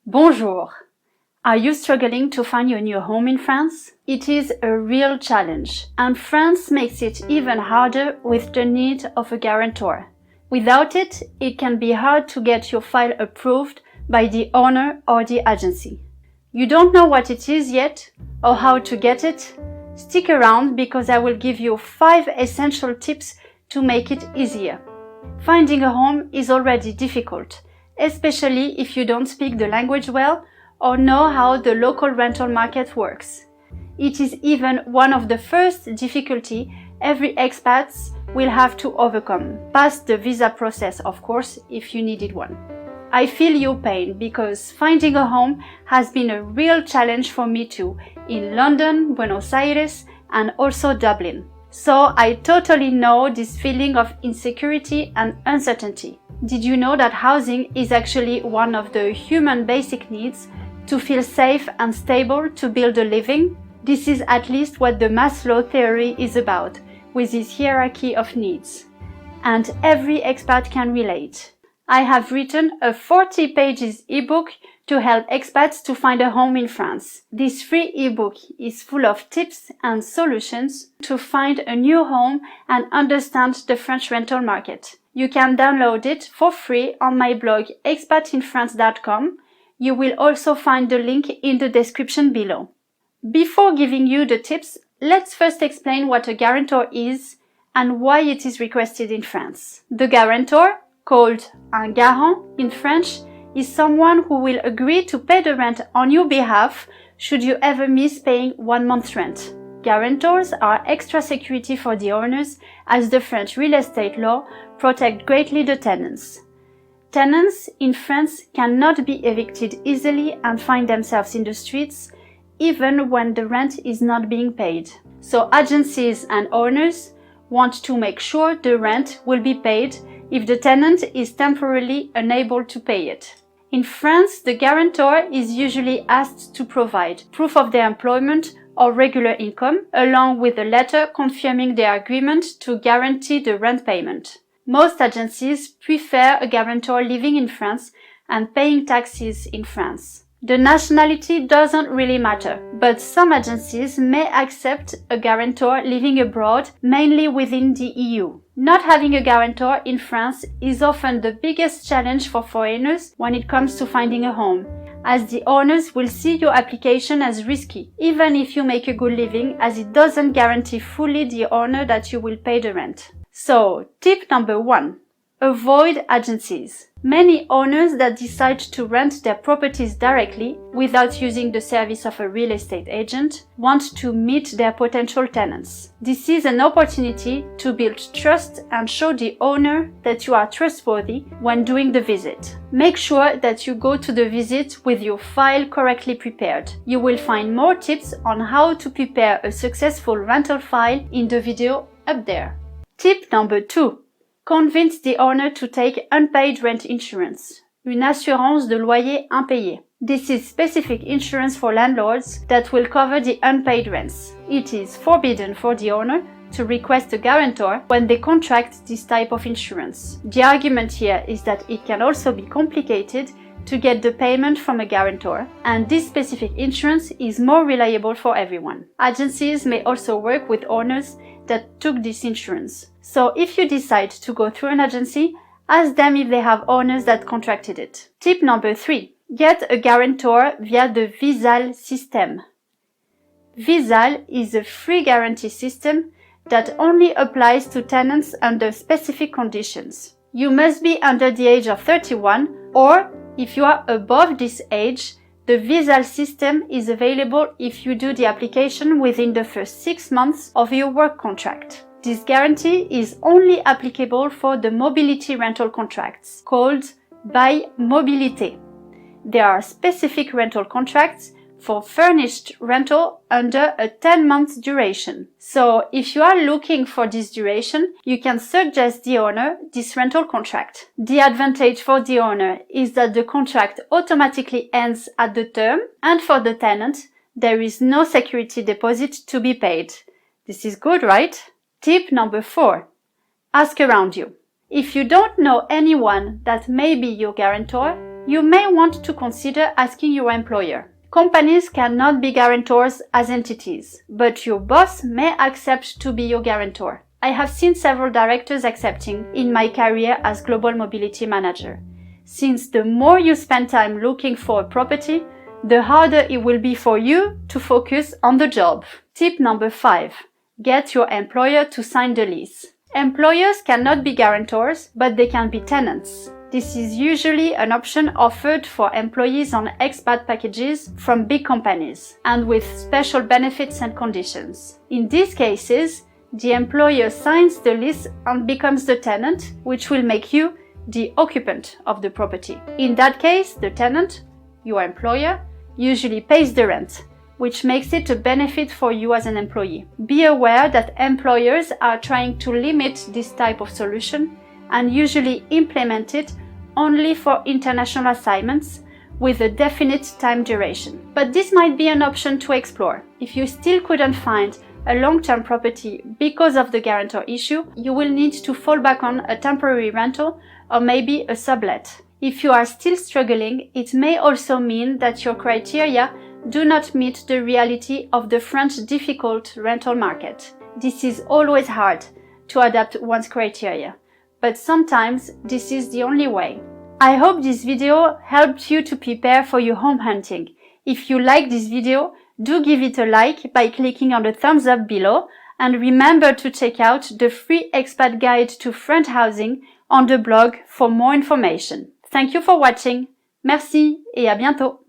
Bonjour! Are you struggling to find your new home in France? It is a real challenge, and France makes it even harder with the need of a guarantor. Without it, it can be hard to get your file approved by the owner or the agency. You don't know what it is yet or how to get it? Stick around because I will give you 5 essential tips to make it easier. Finding a home is already difficult, especially if you don't speak the language well or know how the local rental market works. It is even one of the first difficulties every expat will have to overcome, past the visa process of course, if you needed one. I feel your pain because finding a home has been a real challenge for me too, in London, Buenos Aires and also Dublin. So I totally know this feeling of insecurity and uncertainty. Did you know that housing is actually one of the human basic needs to feel safe and stable to build a living? This is at least what the Maslow theory is about, with this hierarchy of needs. And every expat can relate. I have written a 40 pages ebook to help expats to find a home in France. This free ebook is full of tips and solutions to find a new home and understand the French rental market. You can download it for free on my blog expatinfrance.com. You will also find the link in the description below. Before giving you the tips, let's first explain what a guarantor is and why it is requested in France. The guarantor, called un garant in French, is someone who will agree to pay the rent on your behalf should you ever miss paying 1 month's rent. Guarantors are extra security for the owners, as the French real estate law protects greatly the tenants. Tenants in France cannot be evicted easily and find themselves in the streets, even when the rent is not being paid. So agencies and owners want to make sure the rent will be paid if the tenant is temporarily unable to pay it. In France, the guarantor is usually asked to provide proof of their employment or regular income, along with a letter confirming their agreement to guarantee the rent payment. Most agencies prefer a guarantor living in France and paying taxes in France. The nationality doesn't really matter, but some agencies may accept a guarantor living abroad, mainly within the EU. Not having a guarantor in France is often the biggest challenge for foreigners when it comes to finding a home, as the owners will see your application as risky, even if you make a good living, as it doesn't guarantee fully the owner that you will pay the rent. So, tip number 1. Avoid agencies. Many owners that decide to rent their properties directly without using the service of a real estate agent want to meet their potential tenants. This is an opportunity to build trust and show the owner that you are trustworthy when doing the visit. Make sure that you go to the visit with your file correctly prepared. You will find more tips on how to prepare a successful rental file in the video up there. Tip number 2. Convince the owner to take unpaid rent insurance, une assurance de loyer impayé. This is specific insurance for landlords that will cover the unpaid rents. It is forbidden for the owner to request a guarantor when they contract this type of insurance. The argument here is that it can also be complicated to get the payment from a guarantor, and this specific insurance is more reliable for everyone. Agencies may also work with owners that took this insurance. So if you decide to go through an agency, ask them if they have owners that contracted it. Tip number 3. Get a guarantor via the Visal system. Visal is a free guarantee system that only applies to tenants under specific conditions. You must be under the age of 31, or if you are above this age, the Visal system is available if you do the application within the first 6 months of your work contract. This guarantee is only applicable for the mobility rental contracts, called Bail Mobilité. There are specific rental contracts for furnished rental under a 10-month duration. So if you are looking for this duration, you can suggest the owner this rental contract. The advantage for the owner is that the contract automatically ends at the term, and for the tenant, there is no security deposit to be paid. This is good, right? Tip number 4. Ask around you. If you don't know anyone that may be your guarantor, you may want to consider asking your employer. Companies cannot be guarantors as entities, but your boss may accept to be your guarantor. I have seen several directors accepting in my career as Global Mobility Manager, since the more you spend time looking for a property, the harder it will be for you to focus on the job. Tip number 5. Get your employer to sign the lease. Employers cannot be guarantors, but they can be tenants. This is usually an option offered for employees on expat packages from big companies and with special benefits and conditions. In these cases, the employer signs the lease and becomes the tenant, which will make you the occupant of the property. In that case, the tenant, your employer, usually pays the rent, which makes it a benefit for you as an employee. Be aware that employers are trying to limit this type of solution and usually implement it only for international assignments with a definite time duration. But this might be an option to explore. If you still couldn't find a long-term property because of the guarantor issue, you will need to fall back on a temporary rental or maybe a sublet. If you are still struggling, it may also mean that your criteria do not meet the reality of the French difficult rental market. This is always hard to adapt one's criteria, but sometimes this is the only way. I hope this video helped you to prepare for your home hunting. If you like this video, do give it a like by clicking on the thumbs up below, and remember to check out the free expat guide to French housing on the blog for more information. Thank you for watching. Merci et à bientôt.